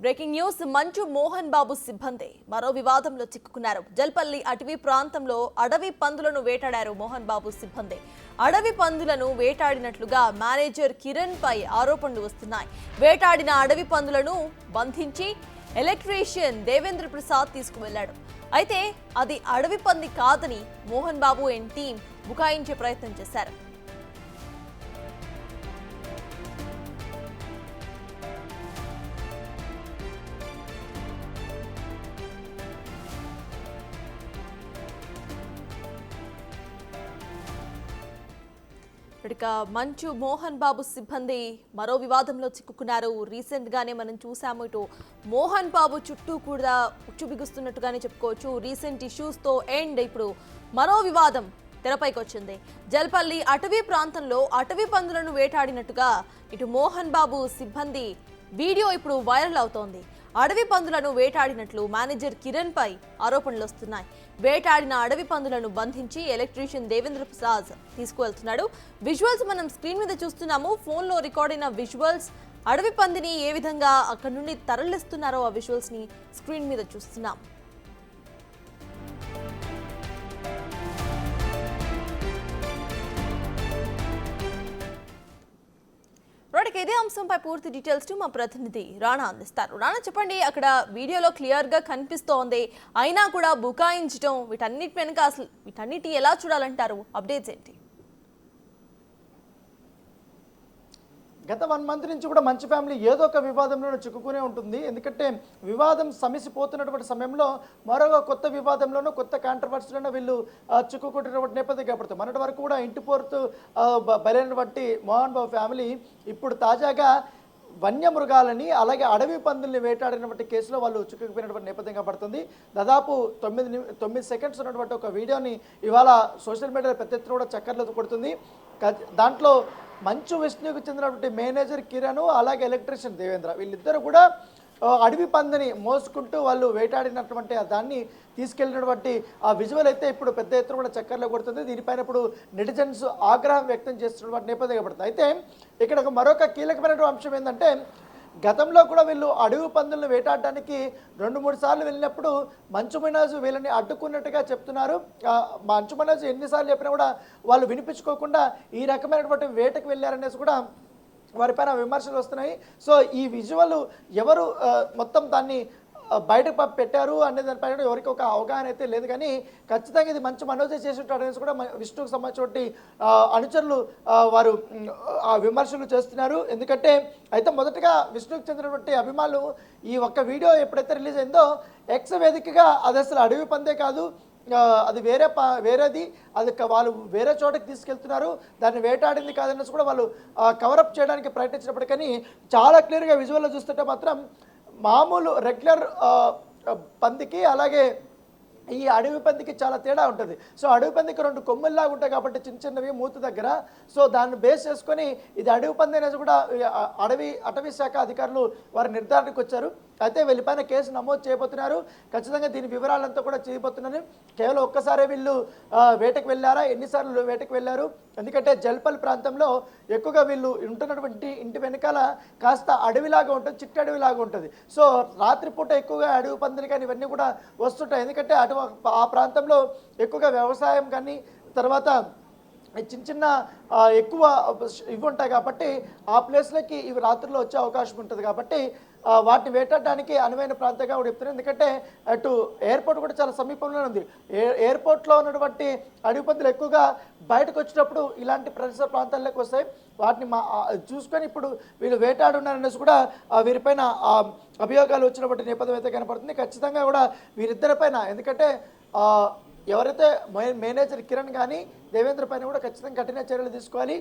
Breaking news మంచు మోహన్ బాబు సిబ్బంది మరో వివాదంలో చిక్కుకున్నారు. జల్పల్లి అటవీ ప్రాంతంలో అడవి పందులను వేటాడారు మోహన్ బాబు సిబ్బంది. అడవి పందులను వేటాడినట్లుగా మేనేజర్ కిరణ్ పై ఆరోపణలు వస్తున్నాయి. వేటాడిన అడవి పందులను బంధించి ఎలక్ట్రీషియన్ దేవేంద్ర ప్రసాద్ తీసుకువెళ్లాడు. అయితే అది అడవి పంది కాదని మోహన్ బాబు అండ్ టీం బుకాయించే ప్రయత్నం చేశారు. ఇక మంచు మోహన్ బాబు సిబ్బంది మరో వివాదంలో చిక్కుకున్నారు. రీసెంట్ గానే మనం చూసాము, ఇటు మోహన్ బాబు చుట్టూ కూడా ఉచ్చు బిగుస్తున్నట్టుగానే చెప్పుకోవచ్చు. రీసెంట్ ఇష్యూస్ తో ఎండ్ ఇప్పుడు మరో వివాదం తెరపైకి వచ్చింది. జల్పల్లి అటవీ ప్రాంతంలో అటవీ పందులను వేటాడినట్టుగా ఇటు మోహన్ బాబు సిబ్బంది వీడియో ఇప్పుడు వైరల్ అవుతోంది. అడవి పందులను వేటాడినట్లు మేనేజర్ కిరణ్ పై ఆరోపణలు వస్తున్నాయి. వేటాడిన అడవి పందులను బంధించి ఎలక్ట్రీషియన్ దేవేంద్ర ప్రసాద్ తీసుకువెళ్తున్నాడు. విజువల్స్ మనం స్క్రీన్ మీద చూస్తున్నాము. ఫోన్లో రికార్డ్ అయిన విజువల్స్, అడవి పందిని ఏ విధంగా అక్కడి నుండి తరలిస్తున్నారో ఆ విజువల్స్ ని స్క్రీన్ మీద చూస్తున్నాం. ఇదే అంశంపై పూర్తి డీటెయిల్స్ మా ప్రతినిధి రాణా అందిస్తారు. రాణా, చెప్పండి, అక్కడ వీడియోలో క్లియర్ గా కనిపిస్తోంది, అయినా కూడా బుకాయించడం, వీటన్నిటి వెనుక అసలు వీటన్నిటి ఎలా చూడాలంటారు? అప్డేట్స్ ఏంటి? గత 1 మంత్ నుంచి కూడా మంచు ఫ్యామిలీ ఏదో ఒక వివాదంలో చిక్కుకునే ఉంటుంది. ఎందుకంటే వివాదం సమసిపోతున్నటువంటి సమయంలో మరొక కొత్త వివాదంలోనూ కొత్త కాంట్రవర్సీలోనూ వీళ్ళు చిక్కుకుంటున్నటువంటి నేపథ్యం కనపడుతుంది. మొన్నటి వరకు కూడా ఇంటి పోరుతూ బలైనటువంటి మోహన్ బాబు ఫ్యామిలీ ఇప్పుడు తాజాగా వన్యమృగాలని అలాగే అడవి పందుల్ని వేటాడినటువంటి కేసులో వాళ్ళు చిక్కుకుపోయినటువంటి నేపథ్యం కనపడుతుంది. దాదాపు 9 సెకండ్స్ ఉన్నటువంటి ఒక వీడియోని ఇవాళ సోషల్ మీడియాలో పెద్ద ఎత్తున కూడా చక్కర్లు కొడుతుంది. దాంట్లో మంచు విష్ణుకు చెందినటువంటి మేనేజర్ కిరణ్ అలాగే ఎలక్ట్రీషియన్ దేవేంద్ర వీళ్ళిద్దరూ కూడా అడవి పందిని మోసుకుంటూ వాళ్ళు వేటాడినటువంటి దాన్ని తీసుకెళ్ళినటువంటి ఆ విజువల్ అయితే ఇప్పుడు పెద్ద ఎత్తున కూడా చక్కర్లో కొడుతుంది. దీనిపైన ఇప్పుడు నెటిజన్స్ ఆగ్రహం వ్యక్తం చేస్తున్నటువంటి నేపథ్యం పడుతుంది. అయితే ఇక్కడ మరొక కీలకమైనటువంటి అంశం ఏంటంటే, గతంలో కూడా వీళ్ళు అడవి పందులను వేటాడడానికి 2-3 సార్లు వెళ్ళినప్పుడు మంచు మనోజ్ వీళ్ళని అడ్డుకున్నట్టుగా చెప్తున్నారు. మంచు మనోజ్ ఎన్నిసార్లు చెప్పినా కూడా వాళ్ళు వినిపించుకోకుండా ఈ రకమైనటువంటి వేటకు వెళ్ళారనేసి కూడా వారిపైన విమర్శలు వస్తున్నాయి. సో ఈ విజువల్ ఎవరు మొత్తం దాన్ని బయటకు పెట్టారు అనే దానిపైన ఎవరికి ఒక అవగాహన అయితే లేదు, కానీ ఖచ్చితంగా ఇది మంచి మనోజే చేస్తుంటారు అనేసి కూడా విష్ణుకు సంబంధించినటువంటి అనుచరులు వారు ఆ విమర్శలు చేస్తున్నారు. ఎందుకంటే అయితే మొదటగా విష్ణుకు చెందినటువంటి అభిమానులు ఈ ఒక్క వీడియో ఎప్పుడైతే రిలీజ్ అయిందో ఎక్స్ వేదికగా అది అసలు అడవి పందే కాదు, అది వేరేది, అది వాళ్ళు వేరే చోటకి తీసుకెళ్తున్నారు, దాన్ని వేటాడింది కాదనేసి కూడా వాళ్ళు కవరప్ చేయడానికి ప్రయత్నించినప్పటికీ చాలా క్లియర్గా విజువల్లో చూస్తుంటే మాత్రం మామూలు రెగ్యులర్ పందికి అలాగే ఈ అడవి పందికి చాలా తేడా ఉంటుంది. సో అడవి పందికి 2 కొమ్ముల్లాగా ఉంటాయి కాబట్టి చిన్నవి మూత దగ్గర. సో దాన్ని బేస్ చేసుకొని ఇది అడవి పంది అనేది కూడా అటవీ శాఖ అధికారులు వారి నిర్ధారణకు వచ్చారు. అయితే వీళ్ళపైన కేసు నమోదు చేయబోతున్నారు. ఖచ్చితంగా దీని వివరాలంతా కూడా చేయబోతున్నారు. కేవలం ఒక్కసారే వీళ్ళు వేటకు వెళ్ళారా, ఎన్నిసార్లు వేటకు వెళ్ళారు? ఎందుకంటే జల్పల్ ప్రాంతంలో ఎక్కువగా వీళ్ళు ఉంటున్నటువంటి ఇంటి వెనకాల కాస్త అడవిలాగా ఉంటుంది, చిట్ట అడవిలాగా ఉంటుంది. సో రాత్రిపూట ఎక్కువగా అడవి పందులు కానీ ఇవన్నీ కూడా వస్తుంటాయి. ఎందుకంటే ఆ ప్రాంతంలో ఎక్కువగా వ్యవసాయం కానీ తర్వాత చిన్న ఎక్కువ ఇవి ఉంటాయి కాబట్టి ఆ ప్లేస్లకి ఇవి రాత్రిలో వచ్చే అవకాశం ఉంటుంది. కాబట్టి వాటిని వేటాడడానికి అనువైన ప్రాంతంగా కూడా చెప్తున్నారు. ఎందుకంటే అటు ఎయిర్పోర్ట్ కూడా చాలా సమీపంలోనే ఉంది. ఎయిర్పోర్ట్లో ఉన్నటువంటి అడవి పందులు ఎక్కువగా బయటకు వచ్చినప్పుడు ఇలాంటి పరిసర ప్రాంతాల్లోకి వస్తాయి. వాటిని చూసుకొని ఇప్పుడు వీళ్ళు వేటాడున్నారనేసి కూడా వీరిపైన అభియోగాలు వచ్చినటువంటి నేపథ్యం అయితే కనపడుతుంది. ఖచ్చితంగా కూడా వీరిద్దరిపైన, ఎందుకంటే ఎవరైతే మేనేజర్ కిరణ్ కానీ దేవేంద్ర పైన కూడా ఖచ్చితంగా కఠిన చర్యలు తీసుకోవాలి.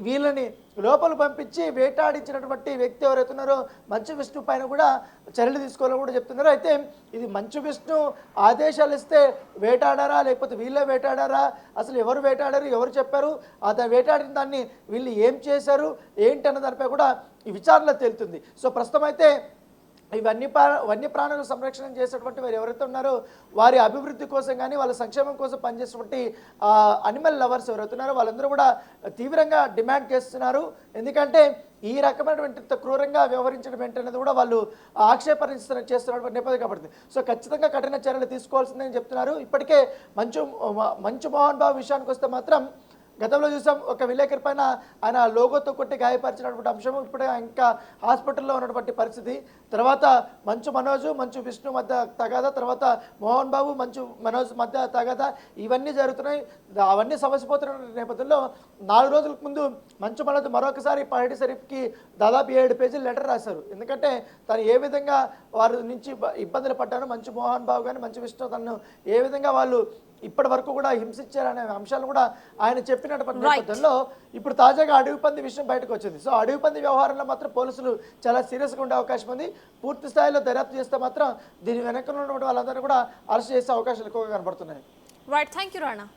వీళ్ళని లోపల పంపించి వేటాడించినటువంటి వ్యక్తి ఎవరైతే ఉన్నారో మంచు విష్ణు పైన కూడా చర్యలు తీసుకోవాలని కూడా చెప్తున్నారు. అయితే ఇది మంచు విష్ణు ఆదేశాలు ఇస్తే వేటాడారా లేకపోతే వీళ్ళే వేటాడారా, అసలు ఎవరు వేటాడారు, ఎవరు చెప్పారు, ఆ వేటాడిన దాన్ని వీళ్ళు ఏం చేశారు ఏంటి అన్న దానిపై కూడా ఈ విచారణలో తేలుతుంది. సో ప్రస్తుతం అయితే ఈ వన్యప్రాణుల సంరక్షణ చేసేటువంటి వారు ఎవరైతే ఉన్నారో వారి అభివృద్ధి కోసం కానీ వాళ్ళ సంక్షేమం కోసం పనిచేసేటువంటి అనిమల్ లవర్స్ ఎవరైతే ఉన్నారో వాళ్ళందరూ కూడా తీవ్రంగా డిమాండ్ చేస్తున్నారు. ఎందుకంటే ఈ రకమైనటువంటి ఇంత క్రూరంగా వ్యవహరించడం ఏంటనేది కూడా వాళ్ళు ఆక్షేపణ చేస్తున్నటువంటి నేపథ్యం కాబట్టి సో ఖచ్చితంగా కఠిన చర్యలు తీసుకోవాల్సిందని చెప్తున్నారు. ఇప్పటికే మంచు మోహన్ బాబు విషయానికి వస్తే మాత్రం గతంలో చూసాం ఒక విలేకరి పైన ఆయన లోగోతో కొట్టి గాయపరిచినటువంటి అంశం, ఇప్పుడు ఇంకా హాస్పిటల్లో ఉన్నటువంటి పరిస్థితి, తర్వాత మంచు మనోజు మంచు విష్ణు మధ్య తగాదా, తర్వాత మోహన్ బాబు మంచు మనోజ్ మధ్య తగాదా, ఇవన్నీ జరుగుతున్నాయి. అవన్నీ సమసిపోతున్న నేపథ్యంలో 4 రోజుల ముందు మంచు మనోజ్ మరొకసారి పైడి షరీఫ్కి దాదాపు 7 పేజీలు లెటర్ రాశారు. ఎందుకంటే తను ఏ విధంగా వారి నుంచి ఇబ్బందులు పడ్డాను, మంచు మోహన్ బాబు కానీ మంచు విష్ణు తను ఏ విధంగా వాళ్ళు ఇప్పటి వరకు కూడా హింసించారనే అంశాలు కూడా ఆయన చెప్పినటువంటి నేపథ్యంలో ఇప్పుడు తాజాగా అడవి పంది విషయం బయటకు వచ్చింది. సో అడవి పంది వ్యవహారంలో మాత్రం పోలీసులు చాలా సీరియస్గా ఉండే అవకాశం ఉంది. పూర్తి స్థాయిలో దర్యాప్తు చేస్తే మాత్రం దీని వెనక ఉన్నటువంటి వాళ్ళందరినీ కూడా అరెస్ట్ చేసే అవకాశాలు ఎక్కువగా కనబడుతున్నాయి. Right, thank you Rana.